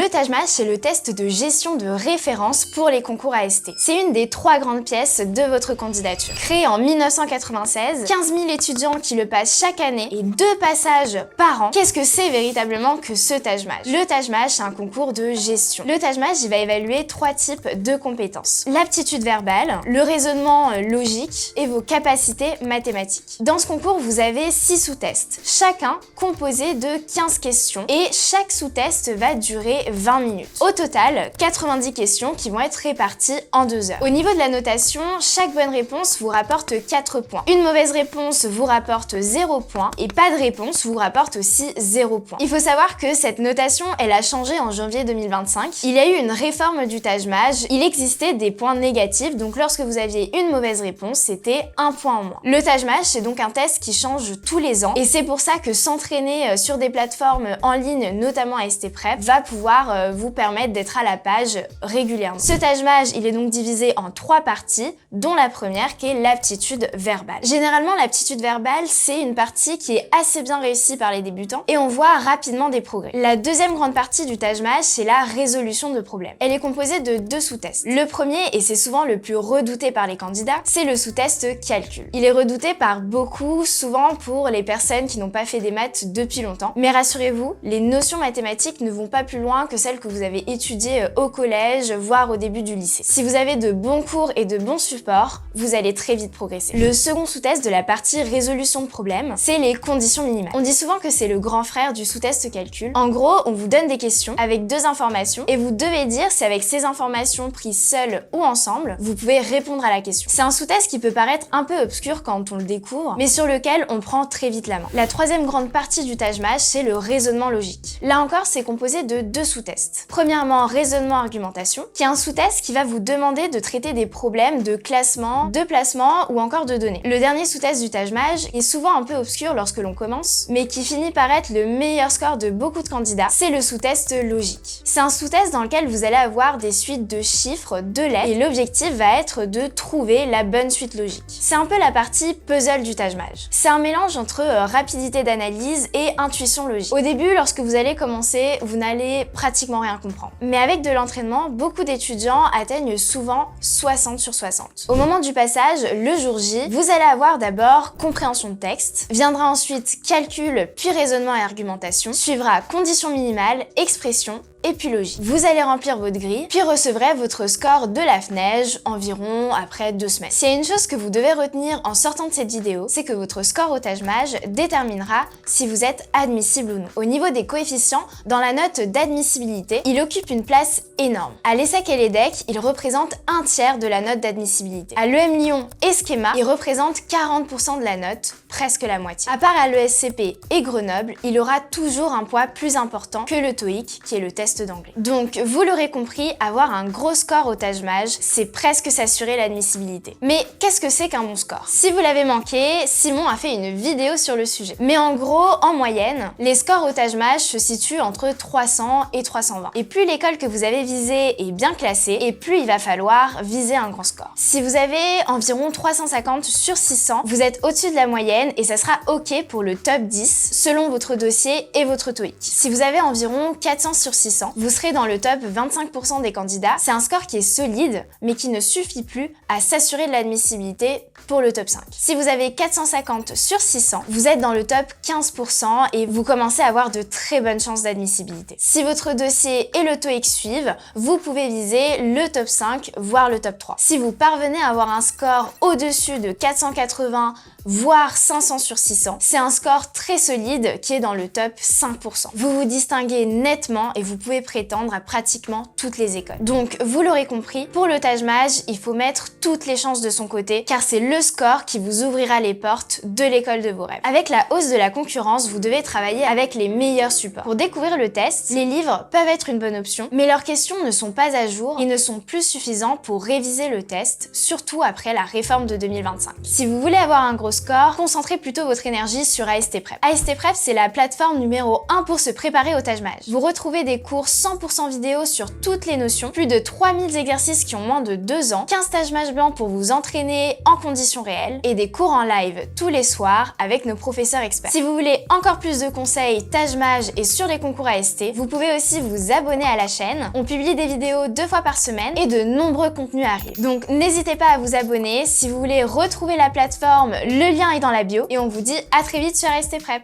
Taj Mahal, c'est le test de gestion de référence pour les concours AST. C'est une des 3 grandes pièces de votre candidature. Créé en 1996, 15 000 étudiants qui le passent chaque année et 2 passages par an. Qu'est-ce que c'est véritablement que ce Taj Mahal? Le Taj Mahal, c'est un concours de gestion. Le Taj Mahal, il va évaluer 3 types de compétences. L'aptitude verbale, le raisonnement logique et vos capacités mathématiques. Dans ce concours, vous avez 6 sous-tests, chacun composé de 15 questions et chaque sous-test va durer 20 minutes. Au total, 90 questions qui vont être réparties en 2 heures. Au niveau de la notation, chaque bonne réponse vous rapporte 4 points. Une mauvaise réponse vous rapporte 0 points et pas de réponse vous rapporte aussi 0 points. Il faut savoir que cette notation, elle a changé en janvier 2025. Il y a eu une réforme du Taj Mahal. Il existait des points négatifs, donc lorsque vous aviez une mauvaise réponse, c'était 1 point en moins. Le Taj Mahal, c'est donc un test qui change tous les ans et c'est pour ça que s'entraîner sur des plateformes en ligne, notamment AST Prep, va pouvoir vous permettre d'être à la page régulièrement. Ce Taj Mahal, il est donc divisé en 3 parties, dont la première qui est l'aptitude verbale. Généralement, l'aptitude verbale, c'est une partie qui est assez bien réussie par les débutants et on voit rapidement des progrès. La deuxième grande partie du Taj Mahal, c'est la résolution de problèmes. Elle est composée de 2 sous-tests. Le premier, et c'est souvent le plus redouté par les candidats, c'est le sous-test calcul. Il est redouté par beaucoup, souvent pour les personnes qui n'ont pas fait des maths depuis longtemps. Mais rassurez-vous, les notions mathématiques ne vont pas plus loin que celles que vous avez étudiées au collège, voire au début du lycée. Si vous avez de bons cours et de bons supports, vous allez très vite progresser. Le second sous-test de la partie résolution de problèmes, c'est les conditions minimales. On dit souvent que c'est le grand frère du sous-test calcul. En gros, on vous donne des questions avec 2 informations et vous devez dire si avec ces informations prises seules ou ensemble, vous pouvez répondre à la question. C'est un sous-test qui peut paraître un peu obscur quand on le découvre, mais sur lequel on prend très vite la main. La troisième grande partie du Taj Mahal, c'est le raisonnement logique. Là encore, c'est composé de 2 sous-tests. Premièrement, raisonnement-argumentation, qui est un sous-test qui va vous demander de traiter des problèmes de classement, de placement ou encore de données. Le dernier sous-test du Taj Mahal est souvent un peu obscur lorsque l'on commence, mais qui finit par être le meilleur score de beaucoup de candidats, c'est le sous-test logique. C'est un sous-test dans lequel vous allez avoir des suites de chiffres, de lettres, et l'objectif va être de trouver la bonne suite logique. C'est un peu la partie puzzle du Taj Mahal. C'est un mélange entre rapidité d'analyse et intuition logique. Au début, lorsque vous allez commencer, vous n'allez pratiquement rien comprendre. Mais avec de l'entraînement, beaucoup d'étudiants atteignent souvent 60 sur 60. Au moment du passage, le jour J, vous allez avoir d'abord compréhension de texte, viendra ensuite calcul, puis raisonnement et argumentation, suivra conditions minimales, expression, et puis logique. Vous allez remplir votre grille, puis recevrez votre score de la FNEJ environ après 2 semaines. S'il y a une chose que vous devez retenir en sortant de cette vidéo, c'est que votre score au Taj Mahal déterminera si vous êtes admissible ou non. Au niveau des coefficients, dans la note d'admissibilité, il occupe une place énorme. À l'ESSEC et l'EDEC, il représente 1/3 de la note d'admissibilité. À l'EM Lyon et Schema, il représente 40% de la note, presque la moitié. À part à l'ESCP et Grenoble, il aura toujours un poids plus important que le TOEIC, qui est le test d'anglais. Donc, vous l'aurez compris, avoir un gros score au Taj Mahal, c'est presque s'assurer l'admissibilité. Mais qu'est-ce que c'est qu'un bon score? Si vous l'avez manqué, Simon a fait une vidéo sur le sujet. Mais en gros, en moyenne, les scores au Taj Mahal se situent entre 300 et 320. Et plus l'école que vous avez visée est bien classée, et plus il va falloir viser un grand score. Si vous avez environ 350 sur 600, vous êtes au-dessus de la moyenne et ça sera OK pour le top 10 selon votre dossier et votre TOEIC. Si vous avez environ 400 sur 600, vous serez dans le top 25% des candidats. C'est un score qui est solide, mais qui ne suffit plus à s'assurer de l'admissibilité pour le top 5. Si vous avez 450 sur 600, vous êtes dans le top 15% et vous commencez à avoir de très bonnes chances d'admissibilité. Si votre dossier et le TOEIC suivent, vous pouvez viser le top 5, voire le top 3. Si vous parvenez à avoir un score au-dessus de 480, voire 500 sur 600, c'est un score très solide qui est dans le top 5%. Vous vous distinguez nettement et vous pouvez prétendre à pratiquement toutes les écoles. Donc, vous l'aurez compris, pour le Taj Mahal, il faut mettre toutes les chances de son côté car c'est le score qui vous ouvrira les portes de l'école de vos rêves. Avec la hausse de la concurrence, vous devez travailler avec les meilleurs supports. Pour découvrir le test, les livres peuvent être une bonne option, mais leurs questions ne sont pas à jour et ne sont plus suffisants pour réviser le test, surtout après la réforme de 2025. Si vous voulez avoir un gros au score, concentrez plutôt votre énergie sur AST Prep. AST Prep, c'est la plateforme numéro 1 pour se préparer au Taj Mahal. Vous retrouvez des cours 100% vidéo sur toutes les notions, plus de 3000 exercices qui ont moins de 2 ans, 15 Taj Mahal blancs pour vous entraîner en conditions réelles et des cours en live tous les soirs avec nos professeurs experts. Si vous voulez encore plus de conseils Taj Mahal et sur les concours AST, vous pouvez aussi vous abonner à la chaîne. On publie des vidéos 2 fois par semaine et de nombreux contenus arrivent. Donc n'hésitez pas à vous abonner. Si vous voulez retrouver la plateforme, le lien est dans la bio et on vous dit à très vite sur AST Prep.